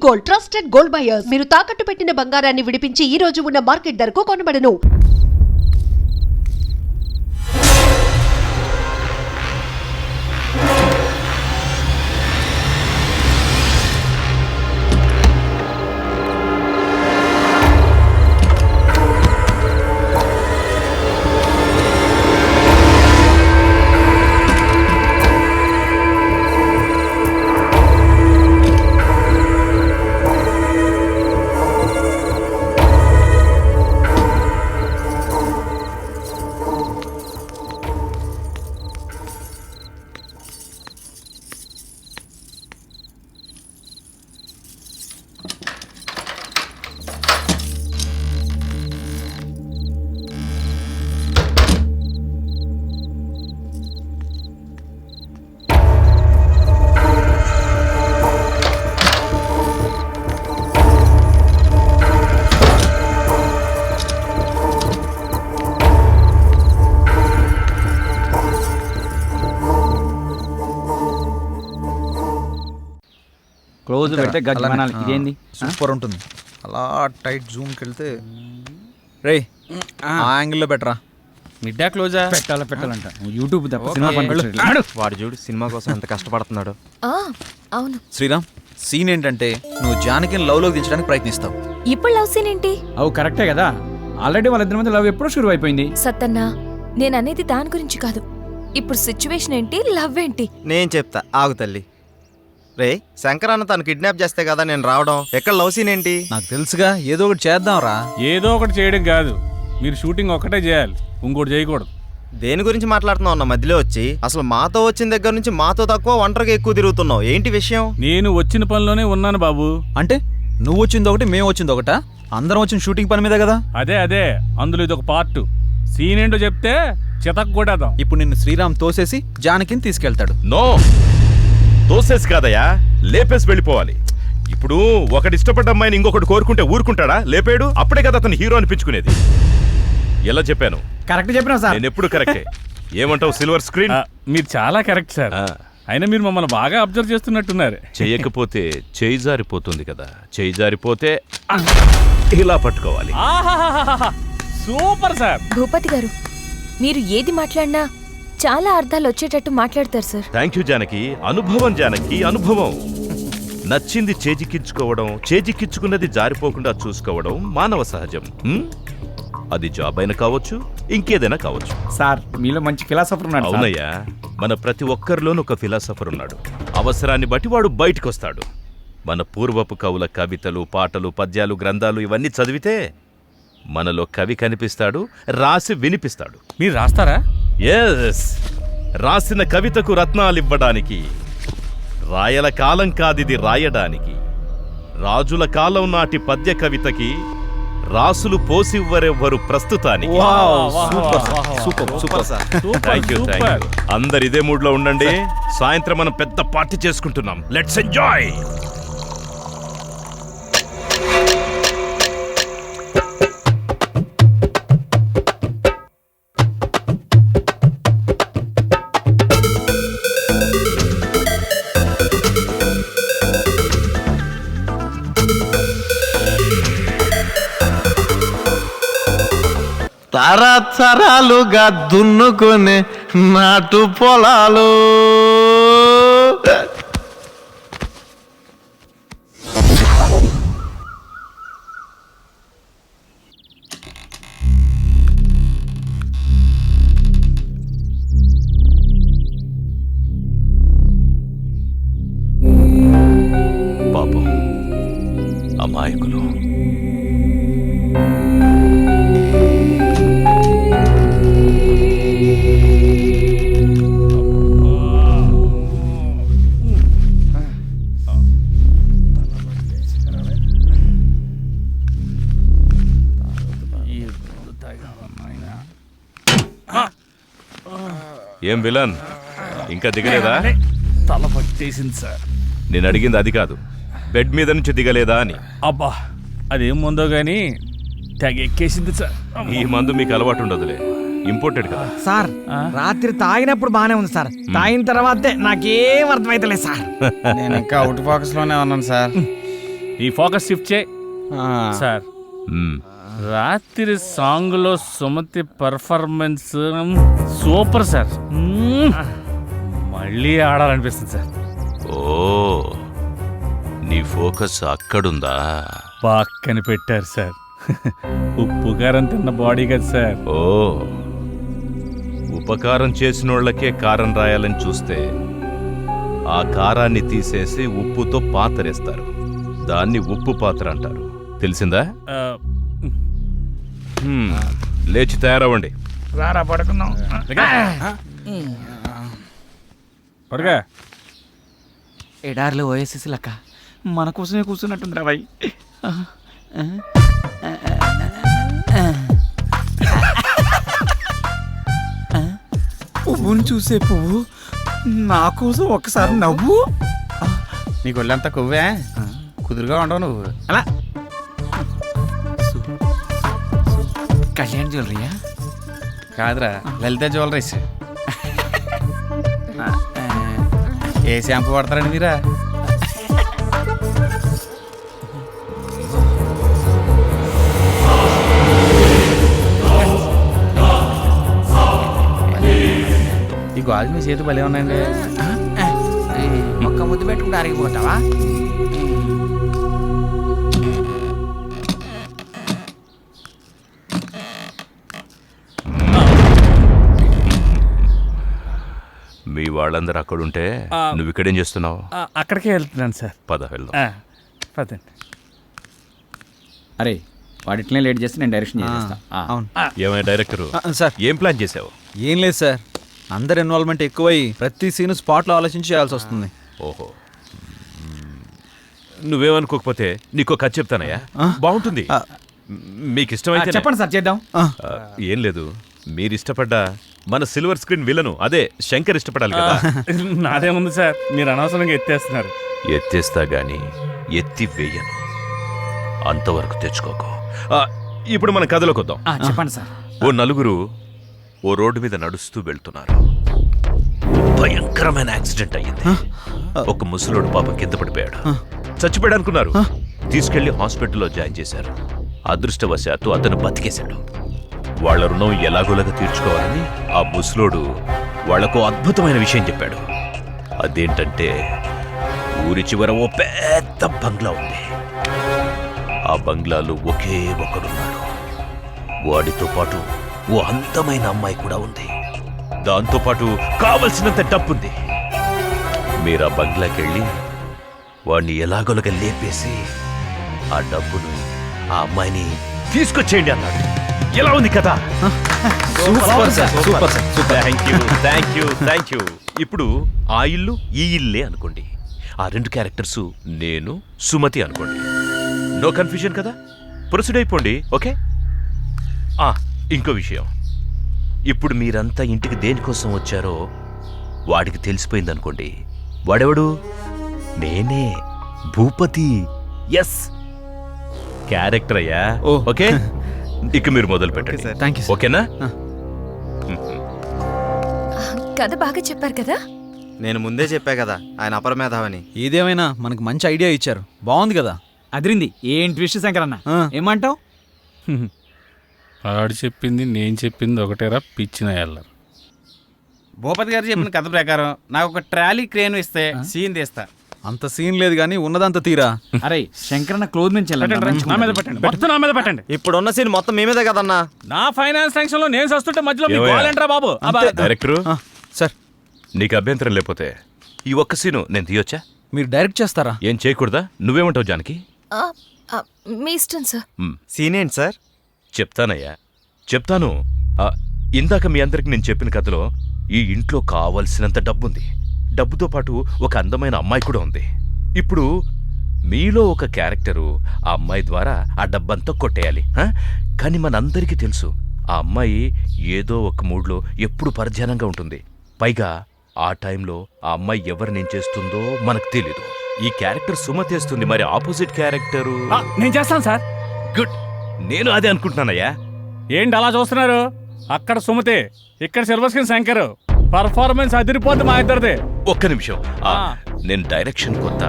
Gold, trusted gold buyers. మీరు తాకట్టు పెట్టిన బంగారాన్ని విడిపించి ఈ రోజు ఉన్న మార్కెట్ ధరకు కొనబడను. క్లోజ్ పెడితే గజ్జమనాలి. ఇదేంది సూపర్ ఉంటుంది. అలా టైట్ జూమ్కి వెళ్తే రే ఆ యాంగిల్లో బెటరా. మిడ్డా క్లోజా పెట్టాలంట. యూట్యూబ్ తప్ప సినిమా పనిపించట్లేదు. వాడు చూడు సినిమా కోసం ఎంత కష్టపడుతున్నాడు. అవును శ్రీరామ్, సీన్ ఏంటంటే నువ్వు జానకిని లవ్లోకి దించడానికి ప్రయత్నిస్తావు. ఇప్పుడు లవ్ సీన్ ఏంటి? అవు కరెక్టే కదా, ఆల్రెడీ వాళ్ళిద్దరి మధ్య లవ్ ఎప్పుడో షురు అయిపోయింది. సత్తన్నా, నేను అనేది దాని గురించి కాదు. ఇప్పుడు సిచ్యువేషన్ ఏంటి, లవ్ ఏంటి? నేను చెప్తా ఆగు తల్లి. రే శంకర్ అన్న తను కిడ్నాప్ చేస్తే కదా నేను రావడం. ఎక్కడ లవ్ సీన్ ఏంటి? నాకు తెలుసుగా, ఏదో ఒకటి చేద్దాం రా. ఏదో ఒకటి చేయడం కాదు, మీరు షూటింగ్ ఒక్కటే చేయాలి, ఇంకోటి చేయకూడదు. దేని గురించి మాట్లాడుతున్నావు అన్న మధ్యలో వచ్చి? అసలు మాతో వచ్చిన దగ్గర నుంచి మాతో తక్కువ ఒంటరిగా ఎక్కువ తిరుగుతున్నావు. ఏంటి విషయం? నేను వచ్చిన పనిలోనే ఉన్నాను బాబు. అంటే నువ్వు వచ్చింది ఒకటి, మేము వచ్చింది ఒకటా? అందరం వచ్చిన షూటింగ్ పని మీద కదా. అదే అందులో ఇది ఒక పార్ట్. సీన్ ఏంటో చెప్తే చితక్ కొడేద్దాం. ఇప్పుడు నిన్ను శ్రీరామ్ తోసేసి జానకిని తీసుకెళ్తాడు. నో, తోసేసి కాదయ్యా, లేపేసి వెళ్ళిపోవాలి. ఇప్పుడు ఒకటి ఇష్టపడ్డ అమ్మాయిని ఇంకొకటి కోరుకుంటే ఊరుకుంటాడా? లేపాడు, అప్పుడే కదా అతను హీరో అనిపించుకునేది. ఎలా చెప్పాను? కరెక్ట్ చెప్పినా సార్. నేను ఎప్పుడు కరెక్టే. ఏమంటావు సిల్వర్ స్క్రీన్? మీరు చాలా కరెక్ట్ సార్. అయినా మీరు మమ్మల్ని బాగా అబ్జర్వ్ చేస్తున్నట్టున్నారు. చెయ్యకపోతే చేయి జారిపోతుంది కదా. చేయి జారిపోతే ఇలా పట్టుకోవాలి. Super sir. భూపతి గారు, మీరు ఏది మాట్లాడినా చాలా అర్థాలు వచ్చేటట్టు మాట్లాడతారు సార్. Thank you Janaki. అనుభవం జానకి, అనుభవం. నచ్చింది చేజిక్కించుకోవడం, చేజిక్కించుకున్నది జారిపోకుండా చూసుకోవడం మానవ సహజం. అది జాబ్ అయినా కావచ్చు, ఇంకేదైనా కావచ్చు. సార్ మీలో మంచి ఫిలాసఫర్ ఉన్నాడు. అవునయ్యా, మన ప్రతి ఒక్కరిలోనూ ఒక ఫిలాసఫర్ ఉన్నాడు. అవసరాన్ని బట్టి వాడు బయటకు వస్తాడు. మన పూర్వపు కవుల కవితలు, పాటలు, పద్యాలు, గ్రంథాలు ఇవన్నీ చదివితే మనలో కవి కనిపిస్తాడు, రాసి వినిపిస్తాడు. మీరు రాస్తారా? ఎస్, రాసిన కవితకు రత్నాలివ్వడానికి. రాయల కాలం కాదిది రాయడానికి. రాజుల కాలం నాటి పద్య కవితకి రాసులు పోసివ్వరెవ్వరు ప్రస్తుతానికి. Thank you. అందరు ఇదే మూడ్ లో ఉండండి. సాయంత్రం మనం పెద్ద పార్టీ చేసుకుంటున్నాం. Let's enjoy. తరతరాలుగా దున్నుకునే నాటు పొలాలు పాపం అమాయకులు. ఏం విలన్, ఇంకా దిగలేదా? తల పట్టేసింది సార్. నేను అడిగింది అది కాదు, బెడ్ మీద నుంచి దిగలేదా అని. అబ్బా, అదేం ముందో గానీ తెగ ఎక్కేసింది సార్. ఈ మందు మీకు అలవాటు ఉండదులే, ఇంపోర్టెడ్ కదా. సార్ రాత్రి తాగినప్పుడు బానే ఉంది సార్, తాగిన తర్వాతే నాకేం అర్థమైతలేదు సార్. నేను ఇంకా అవుట్ ఫోకస్ లోనే ఉన్నాను సార్. ఈ ఫోకస్ షిఫ్ట్ చేయి సార్. మ్మ్. రాత్రి సాంగ్లో సుమతి పర్ఫార్మెన్స్ సూపర్ సార్. మళ్ళీ ఆడాలనిపిస్తుంది సార్. ఓ నీ ఫోకస్ అక్కడుందా? పక్కన పెట్టారు సార్. ఉప్పు కారం తిన్న బాడీ కదా సార్. ఓ ఉపకారం చేసినోళ్ళకే కారం రాయాలని చూస్తే ఆ కారాన్ని తీసేసి ఉప్పుతో పాతరేస్తారు. దాన్ని ఉప్పు పాత్ర అంటారు. తెలిసిందా? ఆ, లేచి తయారవ్వండి. రారా పడుకుందాం. పడుగా. ఎడార్లో ఓఎస్ఎస్ లెక్క మన కోసమే కూర్చున్నట్టుంది రాబాయ్. పువ్వును చూసే పువ్వు నా కోసం ఒక్కసారి నవ్వు. నీకు ఒళ్ళంతా కొవ్వే, కుదురుగా ఉండవు నువ్వు. అలా కళ్యాణ్ జ్యువెలరీయా? కాదురా, లలిత జ్యువెలరీస్. ఏ షాంపూ వాడతారండి మీరా? ఈ గాజు మీ చేతి భలే ఉన్నాయండి. ఒక్క ముద్దు పెట్టుకుంటే అరిగిపోతావా? మీ వాళ్ళందరూ అక్కడుంటే నువ్వు ఇక్కడేం చేస్తున్నావు? అక్కడికే వెళ్తున్నాను సార్. పద వెళ్దాం. పదండి. అరే వాడిట్లనే లేట్ చేస్తే నేను డైరెక్షన్ చేస్తా. అవును ఏమైనా డైరెక్టరు సార్. ఏం ప్లాన్ చేసావు? ఏం లేదు సార్, అందరు ఇన్వాల్వ్మెంట్ ఎక్కువై ప్రతి సీన్ స్పాట్లో ఆలోచించి చేయాల్సి వస్తుంది. ఓహో, నువ్వేమనుకోకపోతే నీకు కథ చెప్తానయ్యా, బాగుంటుంది. మీకు ఇష్టమైతే చెప్పండి సార్, చేద్దాం. ఏం లేదు, మీరు ఇష్టపడ్డ మన సిల్వర్ స్క్రీన్ విలను అదే శంకర్ ఇష్టపడాలి కదా. నాదేముంది సార్, మీరు అనవసరంగా ఎత్తేస్తున్నారు. ఎత్తేస్తా గాని ఎత్తి వేయను, అంతవరకు తెచ్చుకోకు. ఇప్పుడు మన కథలోకి వద్దాం. చెప్పండి సార్. ఓ నలుగురు ఓ రోడ్డు మీద నడుస్తూ వెళ్తున్నారు. భయంకరమైన యాక్సిడెంట్ అయ్యింది. ఒక ముసలోడు పాపం కింద పడిపోయాడు. చచ్చిపోయాడు అనుకున్నారు. తీసుకెళ్లి హాస్పిటల్లో జాయిన్ చేశారు. అదృష్టవశాత్తు అతను బతికేశాడు. వాళ్ల రుణం ఎలాగోలాగా తీర్చుకోవాలని ఆ ముసలోడు వాళ్లకు అద్భుతమైన విషయం చెప్పాడు. అదేంటంటే ఊరి చివర ఓ పెద్ద బంగ్లా ఉంది. ఆ బంగ్లాలో ఒకే ఒకడున్నాడు. వాడితో పాటు ఓ అందమైన అమ్మాయి కూడా ఉంది. దాంతోపాటు కావలసినంత డబ్బుంది. మీరు ఆ బంగ్లాకెళ్ళి వాడిని ఎలాగోలాగా లేపేసి ఆ డబ్బును ఆ అమ్మాయిని తీసుకొచ్చేయండి అన్నాడు. ఎలా ఉంది కదా? Thank you. ఇప్పుడు ఆ ఇల్లు ఈ ఇల్లే అనుకోండి. ఆ రెండు క్యారెక్టర్స్ నేను సుమతి అనుకోండి. నో కన్ఫ్యూజన్ కదా? ప్రొసీడ్ అయిపోండి. ఓకే. ఇంకో విషయం, ఇప్పుడు మీరంతా ఇంటికి దేనికోసం వచ్చారో వాడికి తెలిసిపోయింది అనుకోండి. వాడెవడు? నేనే, భూపతి. ఎస్, క్యారెక్టర్ అయ్యా. ఓకే, ఇక మీరు మొదలు పెట్టండి. Thank you. ఓకేనా? కథ బాగా చెప్పారు కదా. నేను ముందే చెప్పా కదా ఆయన అపరమేధావని. ఏదేమైనా మనకు మంచి ఐడియా ఇచ్చారు, బాగుంది కదా. అదిరింది. ఏం ట్విస్ట్ శంకరన్న, ఏమంటావు? ఆడు చెప్పింది నేను చెప్పింది ఒకటేరా పిచ్చిన ఎల్లరు. భూపతి గారు చెప్పిన కథ ప్రకారం నాకు ఒక ట్రాలీ క్రేన్ ఇస్తే సీన్ తీస్తా. అంత సీన్ లేదు కానీ ఉన్నదంతా తీరా. అరే శంకరన్న క్లోజ్ నుంచి నా మీద పెట్టండి, మొత్తం నా మీద పెట్టండి. ఇప్పుడున్న సీన్ మొత్తం మీ మీదే కదన్నా. నా ఫైనాన్స్ టెన్షన్ లో నేను వస్తుంటే మధ్యలో మీకు ఏవయ్యా? కావాలంటారా బాబు? డైరెక్టరు, సార్ నీకు అభ్యంతరం లేకపోతే ఈ ఒక్క సీను నేను తీయొచ్చా? మీరు డైరెక్ట్ చేస్తారా? ఏం చేయకూడదా? నువ్వేమంటావు జానకి? ఆ, ఆ, మీ ఇష్టం సార్. సీన్ ఏంటి సార్? చెప్తానయ్యా, చెప్తాను. ఇందాక మీ అందరికి నేను చెప్పిన కథలో ఈ ఇంట్లో కావలసినంత డబ్బుంది. డబ్బుతో పాటు ఒక అందమైన అమ్మాయి కూడా ఉంది. ఇప్పుడు మీలో ఒక క్యారెక్టరు ఆ అమ్మాయి ద్వారా ఆ డబ్బంతా కొట్టేయాలి. కానీ మనందరికీ తెలుసు ఆ అమ్మాయి ఏదో ఒక మూడ్లో ఎప్పుడు పరధ్యానంగా ఉంటుంది. పైగా ఆ టైంలో ఆ అమ్మాయి ఎవరినేం చేస్తుందో మనకు తెలీదు. ఈ క్యారెక్టర్ సుమతేస్తుంది, మరి ఆపోజిట్ క్యారెక్టరు నేను చేస్తాను సార్. గుడ్, నేను అదే అనుకుంటున్నానయ్యా. ఏంటి అలా చూస్తున్నారు? అక్కడ సుమతి, ఇక్కడ సిల్వర్ స్క్రీన్ శంకర్. పర్ఫార్మెన్స్ అదిరిపోద్ది మా ఇద్దరిది. ఒక్క నిమిషం. నేను డైరెక్షన్ కొత్త,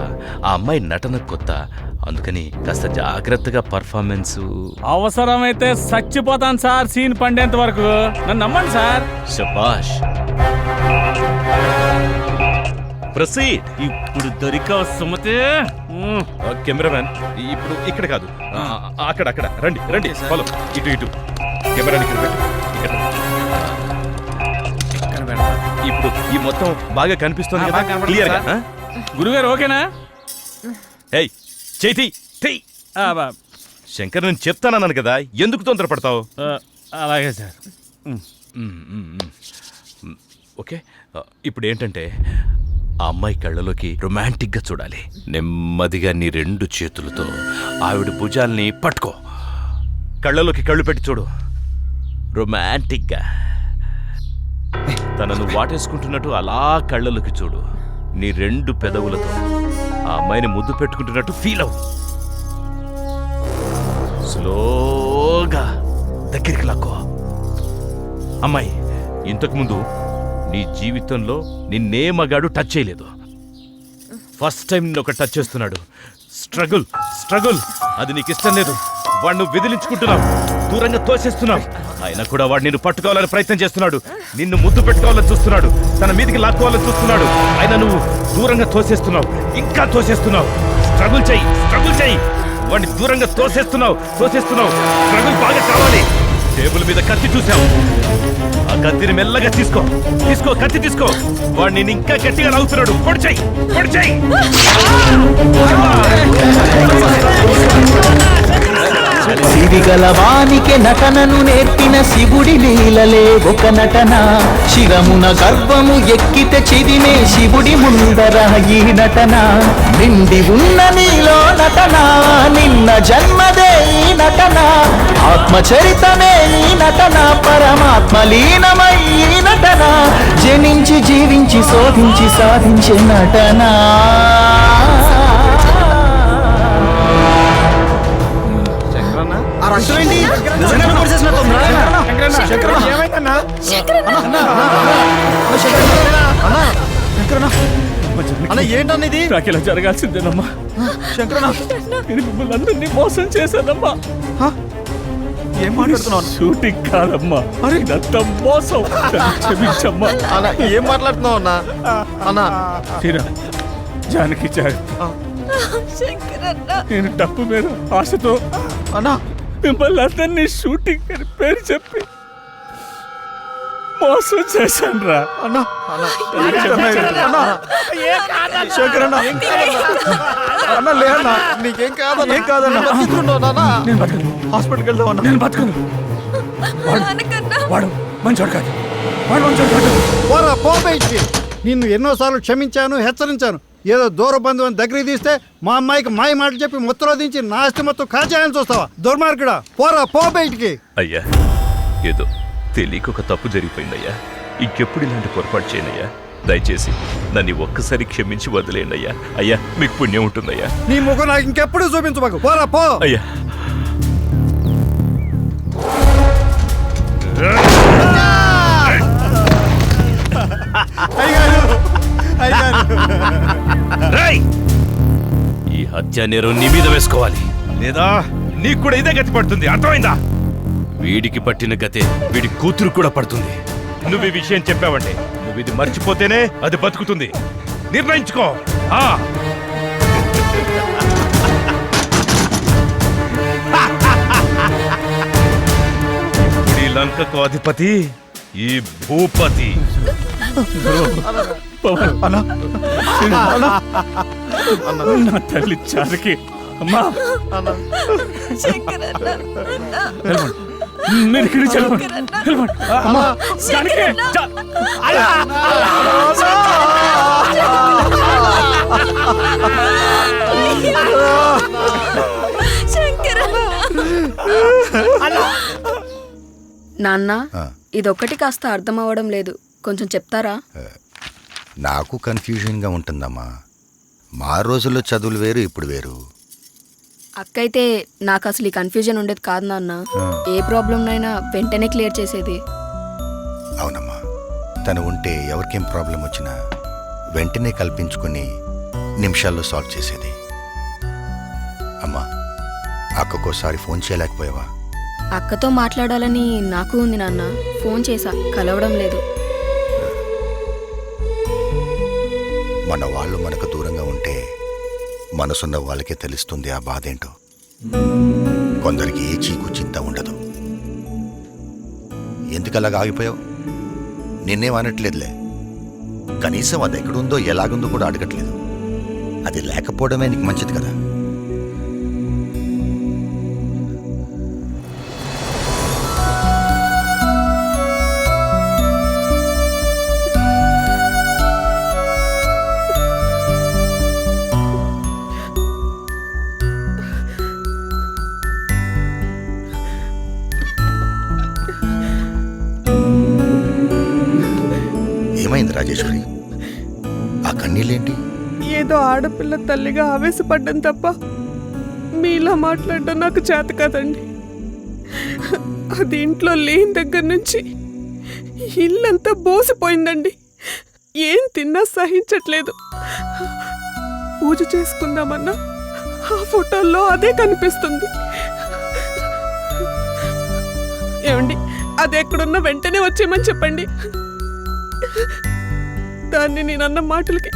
ఆ అమ్మాయి నటన కొత్త, అందుకని కాస్త జాగ్రత్తగా పర్ఫార్మెన్స్. అవసరమైతే చచ్చిపోతాను సార్ సీన్ పండేంత వరకు. నన్ను నమ్మండి సార్. శబాష్. ప్రొసీడ్. ఇప్పుడు దొరికావు సుమతి. కెమెరామ్యాన్ ఇప్పుడు ఇక్కడ కాదు, అక్కడ అక్కడ రండి రండి. ఫాలో. ఇటు ఇటు కెమెరాని ఇక్కడ పెట్టు. ఇక్కడ ఇప్పుడు ఈ మొత్తం బాగా కనిపిస్తుంది కదా, క్లియర్ గా. గురుగారు ఓకేనా? ఏయ్ చేతి తెయ్. శంకర్ నేను చెప్తానన్నాను కదా, ఎందుకు తొందరపడతావు? అలాగే సార్. ఓకే, ఇప్పుడు ఏంటంటే ఆ అమ్మాయి కళ్ళలోకి రొమాంటిక్గా చూడాలి. నెమ్మదిగా నీ 2 చేతులతో ఆవిడ భుజాల్ని పట్టుకో, కళ్ళలోకి కళ్ళు పెట్టి చూడు రొమాంటిక్గా. తనను వాటేసుకుంటున్నట్టు అలా కళ్ళలోకి చూడు. నీ 2 పెదవులతో ఆ అమ్మాయిని ముద్దు పెట్టుకుంటున్నట్టు ఫీల్ అవు. స్లోగా దగ్గరికి లాక్కో. అమ్మాయి, ఇంతకుముందు నీ జీవితంలో నిన్నే మగాడు టచ్ చేయలేదు. ఫస్ట్ టైం నిన్ను ఒక టచ్ చేస్తున్నాడు. స్ట్రగుల్ స్ట్రగుల్, అది నీకు ఇష్టం లేదు. వాడిని విదిలించుకుంటున్నావు, దూరంగా తోసేస్తున్నావు. అయినా కూడా వాడు నిన్ను పట్టుకోవాలని ప్రయత్నం చేస్తున్నాడు, నిన్ను ముద్దు పెట్టుకోవాలని చూస్తున్నాడు, తన మీదికి లాక్కోవాలని చూస్తున్నాడు. అయినా నువ్వు దూరంగా తోసేస్తున్నావు, ఇంకా తోసేస్తున్నావు. స్ట్రగుల్ చెయ్యి. వాడిని దూరంగా తోసేస్తున్నావు. స్ట్రగుల్ బాగా కావాలి. టేబుల్ మీద కత్తి చూసావు, ఆ కత్తిని మెల్లగా తీసుకో. కత్తి తీసుకో. వాడిని ఇంకా గట్టిగా లాగుతున్నాడు. పొడి చెయ్యి. సిరిగల వానికి నటనను నేర్పిన శివుడి లీలలే ఒక నటన. శిరమున గర్భము ఎక్కితే చిదిమే శివుడి ముందర ఈ నటన. నిండి ఉన్న నీలో నటన, నిన్న జన్మదే ఈ నటన. ఆత్మచరితమే ఈ నటన, పరమాత్మ లీనమై ఈ నటన. జనించి జీవించి శోధించి సాధించే నటన. ఏంటన్నది నాకు ఇలా జరగాల్సిందేనమ్మా. నేను మిమ్మల్ని అందరినీ మోసం చేశానమ్మా. ఏం మాట్లాడుతున్నావు? షూటింగ్ కాదమ్మా, ఇదంతా మోసం. క్షమించమ్మా. అన్నా ఏం మాట్లాడుతున్నావు అన్నా? అన్నా తీరా జానకి నేను డబ్బు మీద ఆశతో అన్నా మిమ్మల్ని అందరినీ షూటింగ్ అని పేరు చెప్పి మోసం చేశాను రా. అన్నా శంకర్ అన్నా లేదన్నా, నీకేం కాదన్నా. ఏం కాదన్నా. నేను బతకను. హాస్పిటల్కి వెళ్దాం అన్నా. నేను బతకను. వాడు మంచోడు కాదు. పోరా పో బయటికి. నిన్ను ఎన్నోసార్లు క్షమించాను, హెచ్చరించాను. ఏదో దూర బంధువుని దగ్గరికి తీస్తే మా అమ్మాయికి మాయ మాటలు చెప్పి ముత్తలో దించి నా ఆస్తి మొత్తం కాజాయని చూస్తావా? దుర్మార్గుడా, పోరా పో బయటికి. అయ్యా, ఏదో తెలియక ఒక తప్పు జరిగిపోయిందయ్యా. ఇంకెప్పుడు ఇలాంటి పొరపాటు చేయనయ్యా. దయచేసి నన్ను ఒక్కసారి క్షమించి వదిలేయండి అయ్యా. అయ్యా, మీకు పుణ్యం ఉంటుందయ్యా. నీ ముఖం నాకు ఇంకెప్పుడు చూపించబాకు. పోరా పో. అయ్యా, ఈ హత్య నేరం నీ మీద వేసుకోవాలి, లేదా నీకు కూడా ఇదే గతి పడుతుంది. అర్థమైందా? వీడికి పట్టిన గతే వీడి కూతురు కూడా పడుతుంది. నువ్వు ఈ విషయం చెప్పావంటే, నువ్వు ఇది మర్చిపోతేనే అది బతుకుతుంది. నిర్ణయించుకో. ఈ లంకకు అధిపతి ఈ భూపతి. నా తల్లి చాలకి అమ్మా, మీరు ఇక్కడికి వెళ్ళండి. అమ్మా జానకి, నాన్న, ఇదొక్కటి కాస్త అర్థం అవ్వడం లేదు, కొంచెం చెప్తారా? నాకు కన్ఫ్యూజన్గా ఉంటుందమ్మా. మా రోజుల్లో చదువులు వేరు, ఇప్పుడు వేరు. అక్కయితే నాకు అసలు ఈ కన్ఫ్యూజన్ ఉండేది కాదు నాన్న. ఏ ప్రాబ్లంనైనా వెంటనే క్లియర్ చేసేది. అవునమ్మా, తను ఉంటే ఎవరికేం ప్రాబ్లం వచ్చినా వెంటనే కల్పించుకొని నిమిషాల్లో సాల్వ్ చేసేది. అమ్మా, అక్కకోసారి ఫోన్ చేయలేకపోయావా? అక్కతో మాట్లాడాలని నాకు ఉంది నాన్న. ఫోన్ చేశా, కలవడం లేదు. మన వాళ్ళు మనకు దూరంగా ఉంటే మనసున్న వాళ్ళకే తెలుస్తుంది ఆ బాధేంటో. కొందరికి ఏ చీకు చింత ఉండదు. ఎందుకలాగా ఆగిపోయావు? నిన్నేం అనట్లేదులే. కనీసం అది ఎక్కడుందో ఎలాగుందో కూడా అడగట్లేదు. అది లేకపోవడమే నీకు మంచిది కదా. ఏమైంది రాజేశ్వరి? ఆ కన్నీళ్ళేంటి? ఏదో ఆడపిల్ల తల్లిగా ఆవేశపడ్డం తప్ప మీలా మాట్లాడడం నాకు చేత కాదండి. అది ఇంట్లో లేని దగ్గర నుంచి ఇల్లంతా బోసిపోయిందండి. ఏం తిన్నా సహించట్లేదు. పూజ చేసుకుందామన్నా ఆ ఫోటోల్లో అదే కనిపిస్తుంది. ఏమండి, అది ఎక్కడున్నా వెంటనే వచ్చేయమని చెప్పండి. దాన్ని నేనన్న మాటలకి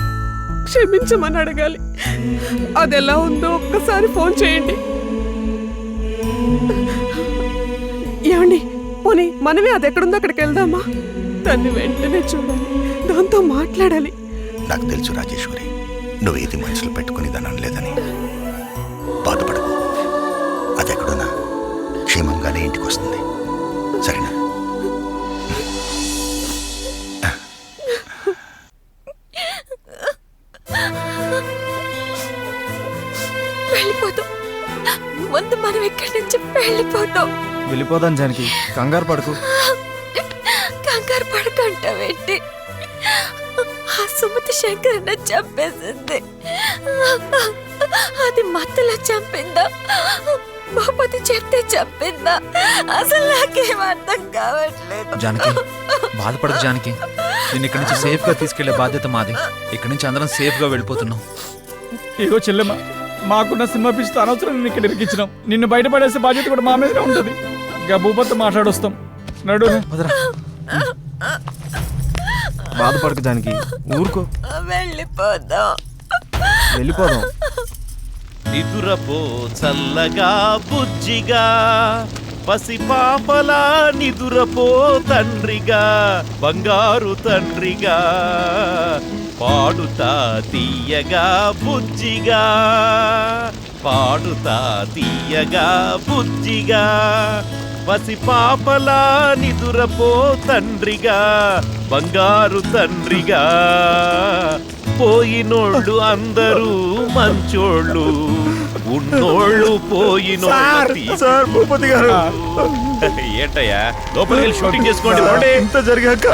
క్షమించమని అడగాలి. అది ఎలా ఉందో ఒక్కసారి ఫోన్ చేయండి. ఏమండి, పోనీ మనమే అది ఎక్కడుందో అక్కడికి వెళ్దామా? దాన్ని వెంటనే చూడాలి, దాంతో మాట్లాడాలి. నాకు తెలుసు రాజేశ్వరి, నువ్వేది మనసులో పెట్టుకుని దాన్ని అనలేదని. బాధపడకు. అది ఎక్కడున్నా క్షేమంగానే ఇంటికి వస్తుంది. సరేనా? వెళ్ళిపోతాం. ముందు మనం ఇక్కడి నుంచి వెళ్ళిపోతాం. వెళ్ళిపోదాం జానకి, కంగారు పడకు. కంగారు పడకంటావేంటి? ఆ సుమతి శంకరన్న చంపేసింది. అది మత్తులో చంపిందా, భూపతి చెప్తే చంపిందా? అసలు నాకేం అర్థం కావట్లేదు. జానకి, బాధపడకు జానకి. నేను ఇక్కడి నుంచి సేఫ్ గా తీసుకెళ్లే బాధ్యత మాది. ఇక్కడి నుంచి అందరం సేఫ్ గా వెళ్ళిపోతున్నాం. ఇగో చెల్లెమ్మ, మాకున్న సినిమా పిచ్చితో అనవసరం నిన్ను ఇక్కడ ఇరికించినాం. నిన్ను బయటపడేసే బాధ్యత కూడా మా మీదనే ఉంటుంది. ఇక భూపతితో మాట్లాడొస్తాం. నడు. బాధపడకు జానకి, ఊరుకో. వెళ్ళిపోదాం. వెళ్ళిపోదాం. నిదురపో చల్లగా బుజ్జిగా, పసిపాపలా నిదురపో తండ్రిగా, బంగారు తండ్రిగా, పాడుతా తీయగా బుజ్జిగా, పాడుతా తీయగా బుజ్జిగా, పసిపాపలా నిదురపో తండ్రిగా, బంగారు తండ్రిగా. పోయినోళ్ళు అందరూ మంచోళ్ళు, ఉన్నోళ్ళు పోయినోళ్ళు. సార్, భూపతి గారు. ఏంటయ్యా, లోపలికి వెళ్ళి షూటింగ్ చేసుకోండి. ఇంత జరిగాక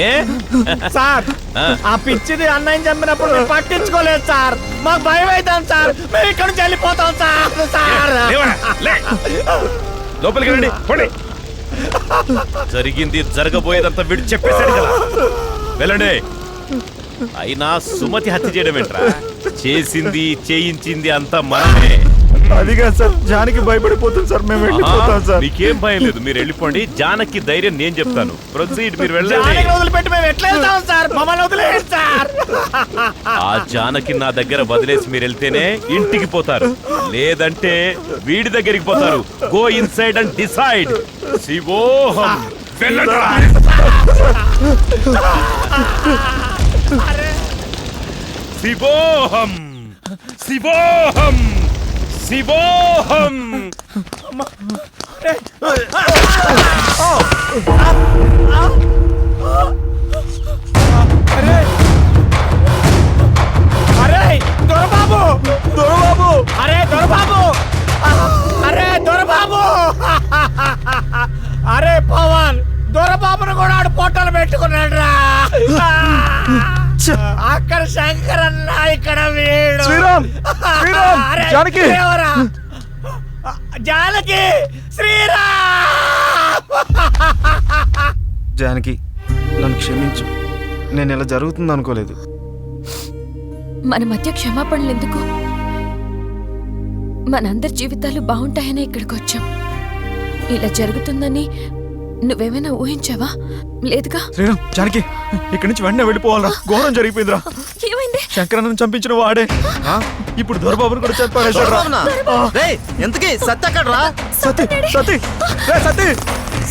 ఏ సార్, ఆ పిచ్చిది అన్నయ్య చంపినప్పుడు మేము పట్టించుకోలేదు సార్. మాకు భయం అవుతాం సార్. మేము ఇక్కడ నుంచి వెళ్ళిపోతాం సార్. సార్, లోపలికి రండి, పోండి. జరిగింది జరగబోయేదంతా వీడు చెప్పేశాడు కదా, వెళ్ళండి. అయినా సుమతి హత్య చేయడం ఏంట్రా? చేసింది చేయించింది అంతా మనమే. అదిగా సార్, జానకి భయపడిపోతుంది సార్. మేము వెళ్ళిపోతాం సార్. మీకేం భయం లేదు, మీరు వెళ్ళిపోండి. జానకి ధైర్యం నేను చెప్తాను. ప్రొసీడ్, మీరు వెళ్ళండి. వదిలిపెట్టి మేము ఎట్లా వెళ్తాం సార్? మమ్మల్ని వదిలేదు సార్. ఆ జానకి నా దగ్గర వదిలేసి మీరు వెళ్తేనే ఇంటికి పోతారు, లేదంటే వీడి దగ్గరికి పోతారు. Go inside and decide. శివోహం. శివోహం, శివోహం, శివోహం. అరే దొరబాబు, దొరబాబు, అరే దొరబాబు, అరే దొరబాబు, అరే పవన్, దొరబాబును కూడా ఆడు పొట్టలు పెట్టుకున్నాడు రా. అక్కడ శంకరన్న, ఇక్కడ వీడు. శ్రీరామ్, శ్రీరామ్, జానకి, జానకి, శ్రీరామ్. జానకి, నన్ను క్షమించు, నేను ఇలా జరుగుతుంది అనుకోలేదు. మన మధ్య క్షమాపణలు ఎందుకు? మనందరి జీవితాలు బాగుంటాయని ఇక్కడికి వచ్చాం. ఇలా జరుగుతుందని నువ్వేమైనా ఊహించావా? లేదుగా. శ్రీరామ్, జానకి, ఇక్కడి నుంచి వెంటనే వెళ్ళిపోవాలరా. ఘోరం జరిగిపోయిందిరా. ఏమైంది? శంకరన్నను చంపించిన వాడే ఇప్పుడు దొరబాబుని కూడా చంపాడేశాడురా. ఎంతకీ సత్య అక్కడ్రా? సతీ, సతీ, రే సతీ,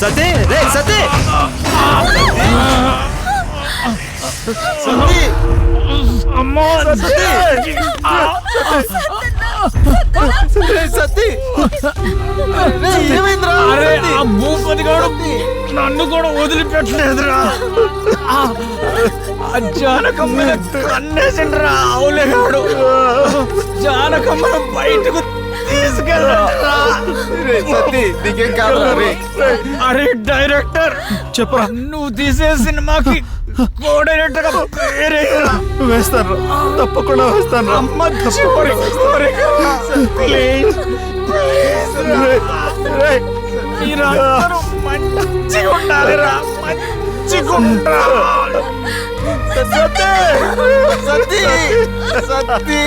సతీ, రే సతీ, అమ్మో అరే ఆ భూపతి గాడు నన్ను కూడా వదిలిపెట్టలేదురా. జానకమ్మ కన్నేసిండ్రా అవులేగాడు. జానకమ్మ బయటకు తీసుకెళ్ళరా. అరే డైరెక్టర్ చెప్పరా, నువ్వు తీసే సినిమాకి కో డైరెక్టర్ గా పేరే వేస్తాను, తప్పకుండా వేస్తాను. మీరందరూ మంచిగా ఉండాలిరా, మంచిగా ఉండాలి. సతీ, సతీ, సతీ.